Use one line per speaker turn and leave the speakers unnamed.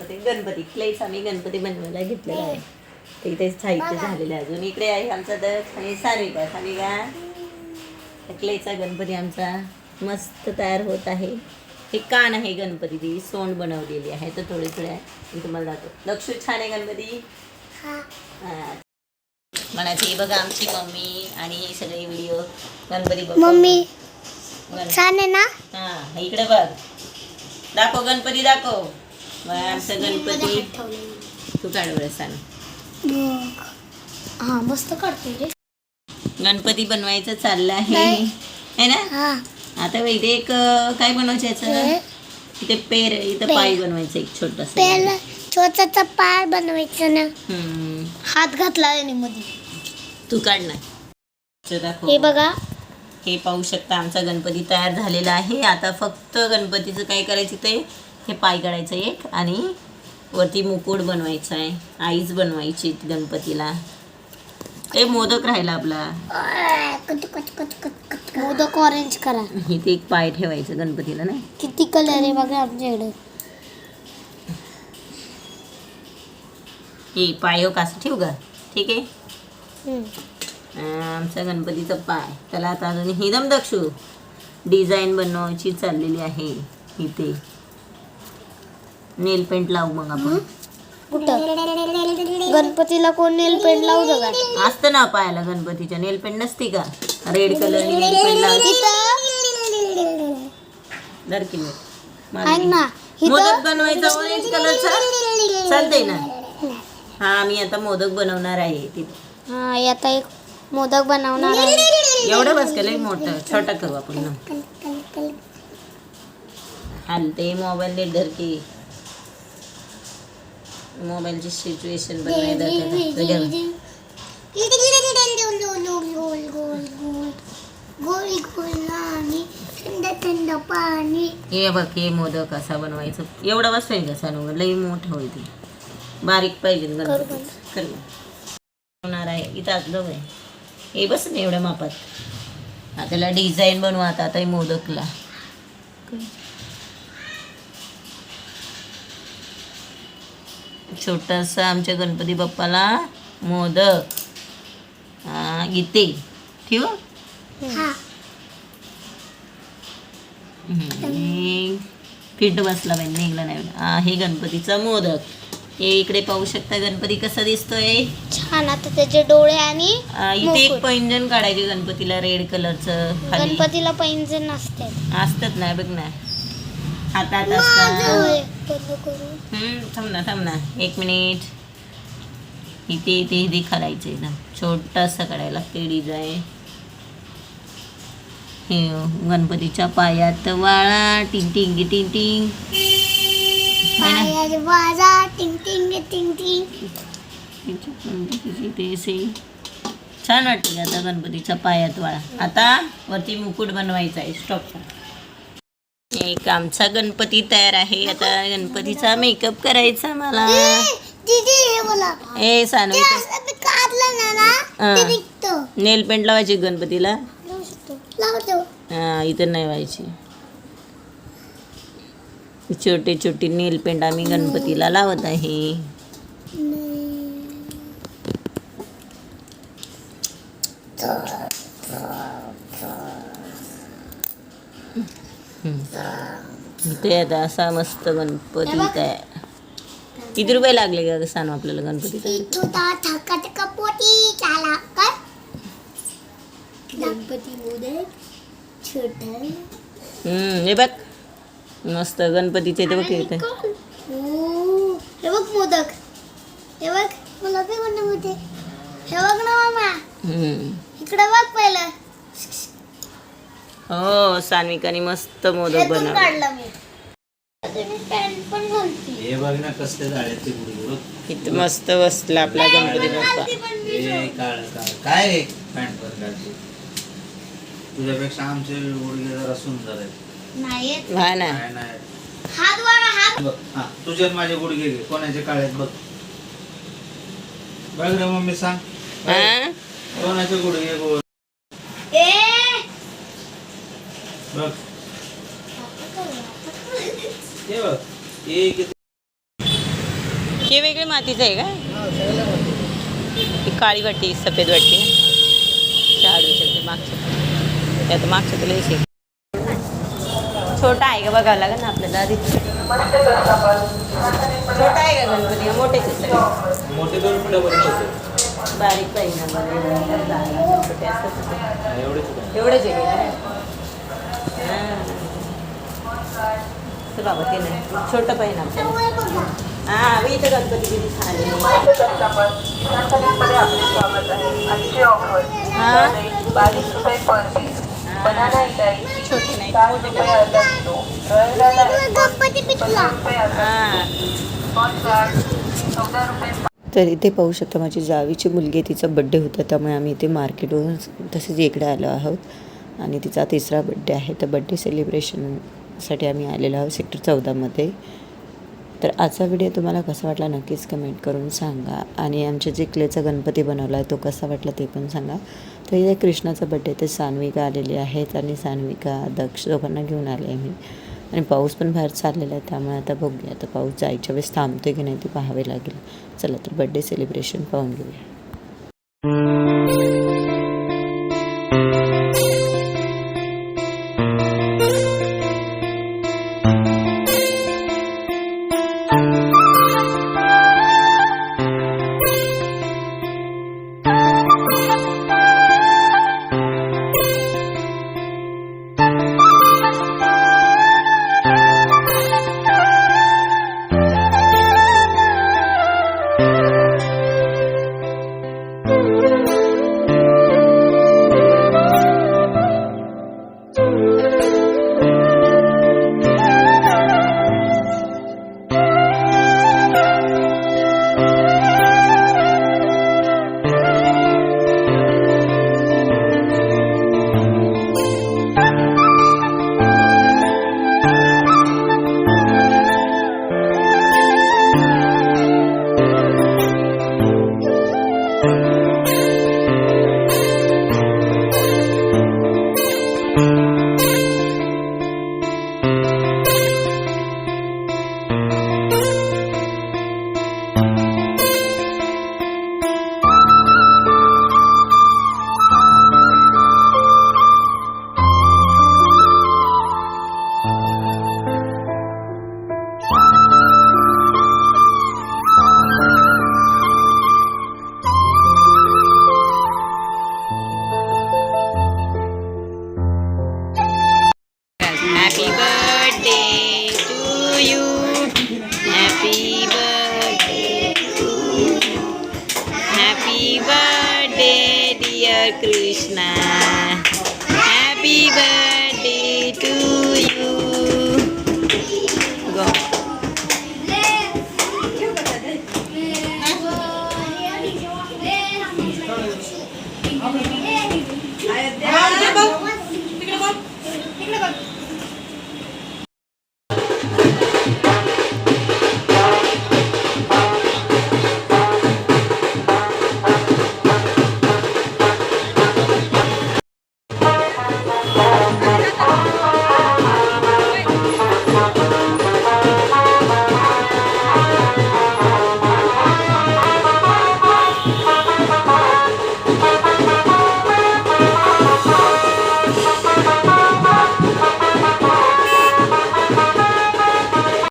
Ganpati Ganpati clutch आम्ही गणपती बनवायला घेतलेला आहे. ते इथे साहित्य झालेलं आहे. अजून इकडे आहे आमचा दक्ष आणि सानिका. क्लेचा गणपती आमचा मस्त तयार होत आहे. हे कान आहे गणपतीची सोंड बनवलेली आहे. तर थोडे आहे मी तुम्हाला दाखवतो. लक्ष छान आहे गणपती. म्हणायची बघा आमची मम्मी आणि हे सगळे व्हिडिओ गणपती
मम्मी छान आहे ना.
हा इकडे बघ दाखव गणपती दाखव. आमचा गणपती तू काढ सांग.
हा मस्त काढते रे.
गणपती बनवायचं चाललं आहे ना. आता इथे एक काय बनवायचं याचं इथे पेर इथं पाय बनवायचं एक छोटासा.
छोटासा पाय बनवायचं ना. हात घातला मध्ये.
तू काढ ना.
हे बघा
हे पाहू शकता आमचा गणपती तयार झालेला आहे. आता फक्त गणपतीचं काय करायचं ते हे पाय काढायचं एक आणि वरती मुकुट बनवायचा आहे. आईच बनवायची गणपतीला. मोदक राहिला आपला.
मोदक ऑरेंज करा.
इथे एक पाय ठेवायचं गणपतीला ना.
किती कलर आहे बघा आमच्याकडे.
हे पाय कसं ठेवू का. ठीक आहे. आमचा गणपतीचा पाय. त्याला आता अजून हिदम दक्षू डिझाईन बनवायची चाललेली आहे. इथे नेल पेंट लावू मग आपण.
कुठं गणपतीला कोण नेल पेंट लावू का.
असतं ना पायाला गणपतीच्या नेल पेंट नसती का. रेड कलर नेल पेंट लावायची. मोदक बनवायचा ऑरेंज कलरचा चालतंय ना. हा मी आता मोदक बनवणार आहे तिथे.
हा आता एक मोदक बनवणार आहे.
एवढं बस केलंय मोठं छोटा करू आपण ना. हलते मोबाईल नेट धर की. मोबाईलची सिच्युएशन हे बघ हे मोदक कसा बनवायचं. एवढं बसतोय का सांगू लई मोठं होईल. बारीक पाहिजे गणपती होणार आहे. इथं आतलं आहे हे बस ना एवढ्या मापात. त्याला डिझाईन बनवू आता हे मोदकला. छोटासा आमच्या गणपती बाप्पाला मोदक इथे ठेवू. फिट बसला पाहिजे निघला नाही. हे गणपतीचा मोदक. हे इकडे पाहू शकता गणपती कसा दिसतोय
छान. आता त्याचे डोळे आणि
इथे एक पैंजण काढायचे गणपतीला रेड कलरचं.
गणपतीला पैंजण
असतात ना बघ ना हातात असतात. थांब ना 1 मिनिट. इथे घालायचं एकदम छोटासा काढायला लागते डिझाईन. हे गणपतीच्या पायात वाळा टिंग टिंग टिंग टिंग. छान वाटते आता गणपतीच्या पायात वाळा. आता वरती मुकुट बनवायचा आहे. स्टॉप. एक आमचा गणपती तयार आहे. आता गणपतीचा मेकअप करायचा मला. ए सानवी नेल पेंट लावायची गणपतीला. हा इथं नाही व्हायची. छोटे छोटे नेल पेंट आम्ही गणपतीला लावत आहे. इथे आता असा मस्त गणपती तयार. किती रुपये लागले का सांग आपल्याला गणपती हे बघ मस्त गणपतीचे ते बघ इथे.
हे बघ मोदक. हे बघ मला बी बनवते. हे बघ ना मामा. इकडे बघ पहिलं.
हो सान्विकाने मस्त मोदक बनवला.
हे बघ ना कसले झाडाचे गुडघे बघ.
इथे मस्त बसला आपला गणपती बाप्पा.
काय रे पॅन्ट पर काढते. तुझ्यापेक्षा आमचे गुडघे जरा सुंदर आहेत.
हा ना.
हात वाढा हात.
बघ हा तुझ्यात माझे गुडघे घे. कोणाचे काळे बघ. बघ रे मम्मी सांग. कोणाचे गुडघे गोल. बघ हे बघ एक
ते वेगळे मातीचं आहे का? ही काळी वाटी सफेद वाटी शाडूच्या ते मागच्या त्यात मागच्या तुला एक छोटा आहे का बघावं लागेल ना आपल्याला आधी. छोटा आहे का गणपती? मोठेच आहे सगळे.
मोठे 2 फुटापर्यंत होते.
बारीक पाहिजे एवढेच आहे बाबा ते नाही छोटं पाहिजे आपल्याला. हा मी इथं गणपती किती छान छोटे नाही
गणपती पिठला.
तर इथे पाहू शकता माझी जावीची मुलगी तिचा बड्डे होता त्यामुळे आम्ही इथे मार्केटवरून तसेच इकडे आलो आहोत आणि तिचा 3रा बड्डे आहे. तर बड्डे सेलिब्रेशनसाठी आम्ही आलेलो आहोत सेक्टर 14मध्ये. तर आजचा व्हिडिओ तुम्हाला कसा वाटला नक्कीच कमेंट करून सांगा आणि आमच्या जे क्लेचा गणपती बनवला आहे तो कसा वाटला ते पण सांगा. तर इथे कृष्णाचा बड्डे ते सान्विका आलेली आहेत आणि सान्विका दक्ष दोघांना घेऊन आले आम्ही आणि पाऊस पण बाहेर चाललेला आहे त्यामुळे आता बघूया आता पाऊस जायच्या वेळेस थांबतोय की नाही ते पाहावे लागेल. चला तर बड्डे सेलिब्रेशन पाहून घेऊया. Happy birthday to you. Happy birthday to you. Happy birthday dear Krishna.